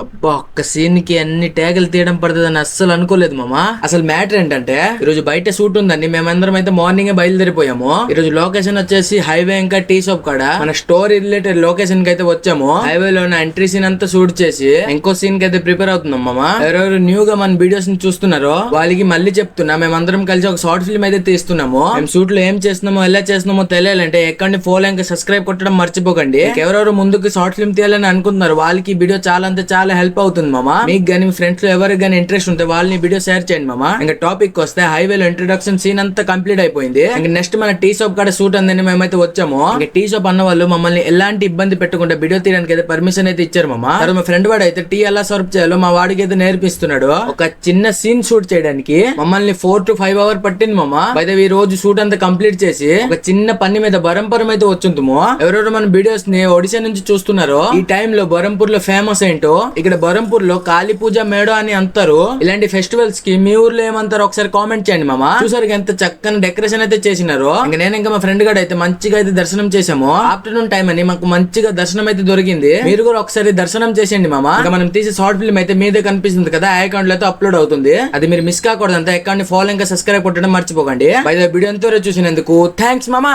అబ్బా, ఒక్క సీన్ కి అన్ని ట్యాగులు తీయడం పడుతుందని అస్సలు అనుకోలేదు మామా. అసలు మ్యాటర్ ఏంటంటే ఈ రోజు బయట షూట్ ఉందండి. మేమందరం అయితే మార్నింగ్ బయలుదేరిపోయాము. ఈ రోజు లొకేషన్ వచ్చేసి హైవే ఇంకా టీ షాప్ కాడ మన స్టోరీ రిలేటెడ్ లొకేషన్ కి అయితే వచ్చాము. హైవే లో ఎంట్రీ సీన్ అంతా షూట్ చేసి ఇంకో సీన్ కి అయితే ప్రిపేర్ అవుతున్నాం మామా. ఎవరెవరు న్యూ గా మన వీడియోస్ ని చూస్తున్నారో వాళ్ళకి మళ్ళీ చెప్తున్నా, మేమందరం కలిసి ఒక షార్ట్ ఫిల్మ్ అయితే తీస్తున్నాము. మేము షూట్ లో ఏం చేస్తున్నామో ఎలా చేస్తున్నామో తెలియాలంటే ఎక్కడిని ఫాలో ఇంకా సబ్స్క్రైబ్ కొట్టడం మర్చిపోకండి. ఎవరెవరు ముందుకు షార్ట్ ఫిల్మ్ తీయాలని అనుకుంటున్నారు వాళ్ళకి వీడియో చాలా అంటే చాలా హెల్ప్ అవుతుంది మామా. మీకు గానీ మీ ఫ్రెండ్స్ లో ఎవరికి గానీ ఇంట్రెస్ట్ ఉంటే వాళ్ళని వీడియో షేర్ చేయండి మామా. ఇంకా టాపిక్ వస్తే హైవేలో ఇంట్రొడక్షన్ సీన్ అంతా కంప్లీట్ అయిపోయింది. ఇంకా నెక్స్ట్ మన టీ షాప్ కాడ షూట్ అందని మేమైతే వచ్చాము. ఇంకా టీ షాప్ అన్న వాళ్ళు మమ్మల్ని ఎలాంటి ఇబ్బంది పెట్టకుండా వీడియో తీయడానికి అయితే పర్మిషన్ అయితే ఇచ్చారు మామా. తర్వాత మా ఫ్రెండ్ వాడు అయితే టీ ఎలా సర్వ్ చేయాలో మా వాడికి అయితే నేర్పిస్తున్నాడు. ఒక చిన్న సీన్ షూట్ చేయడానికి మమ్మల్ని 4 to 5 hours పట్టింది మామా. అయితే ఈ రోజు షూట్ అంతా కంప్లీట్ చేసి ఒక చిన్న పని మీద బరంపురం అయితే వచ్చుంటాము. ఎవరెవరు మన వీడియోస్ ని ఒడిశా నుంచి చూస్తున్నారో ఈ టైమ్ లో బరంపూర్ లో ఫేమస్ ఏంటో, ఇక్కడ బరంపూర్ లో కాళీ పూజ మేడో అని అంటారు. ఇలాంటి ఫెస్టివల్స్ కి మీ ఊర్లో ఏమంటారు ఒకసారి కామెంట్ చేయండి మామా. చూసారు ఎంత చక్కని డెకరేషన్ అయితే చేసినారు. ఇంకా నేను ఇంకా మా ఫ్రెండ్ గడ అయితే మంచిగా అయితే దర్శనం చేసాము. ఆఫ్టర్నూన్ టైం అని మాకు మంచిగా దర్శనం అయితే దొరికింది. మీరు కూడా ఒకసారి దర్శనం చేసేయండి మామా. ఇంకా మనం తీసే షార్ట్ ఫిల్మ్ అయితే మీదే కనిపిస్తుంది కదా, ఆ అకౌంట్ లో అయితే అప్లోడ్ అవుతుంది. అది మీరు మిస్ కాకూడదు. అంతా అకౌంట్ ని ఫాలో ఇంకా సబ్స్క్రైబ్ కొట్టడం మర్చిపోకండి. వీడియో ఎంతో చూసినందుకు థ్యాంక్స్ మామా.